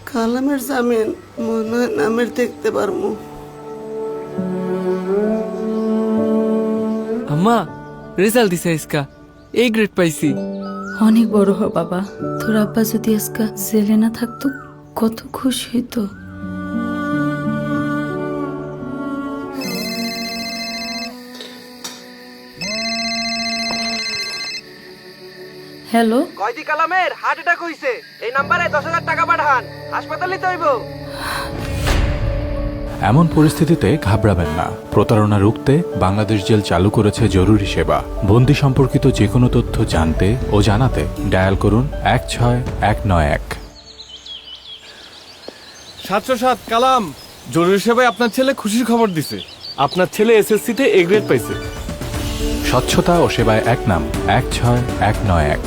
কালামের জামিন মনে হয় নামের দেখতে পারবো। আম্মা, রেজাল্ট দিছে আজকা, এই গ্রেড পাইছি। অনেক বড় হ বাবা, তোর আব্বা যদি আজকে জেলে না থাকতো কত খুশি হইতো। হ্যালো, কয়দি কালামের হার্ট অ্যাটাক হইছে, এই নাম্বারে 10,000 টাকা পাঠান, হাসপাতালে তো হইব। এমন পরিস্থিতিতে ঘাবড়াবেন না। প্রতারণা রুখতে বাংলাদেশ জেল চালু করেছে জরুরি সেবা। বন্দি সম্পর্কিত যে কোনো তথ্য জানতে ও জানাতে ডায়াল করুন 16191। 707 কালাম, জরুরি সেবায় আপনার ছেলে খুশির খবর দিছে। আপনার ছেলে এসএসসি তে এ গ্রেড পাইছে। স্বচ্ছতা ও সেবায় এক নাম 16191।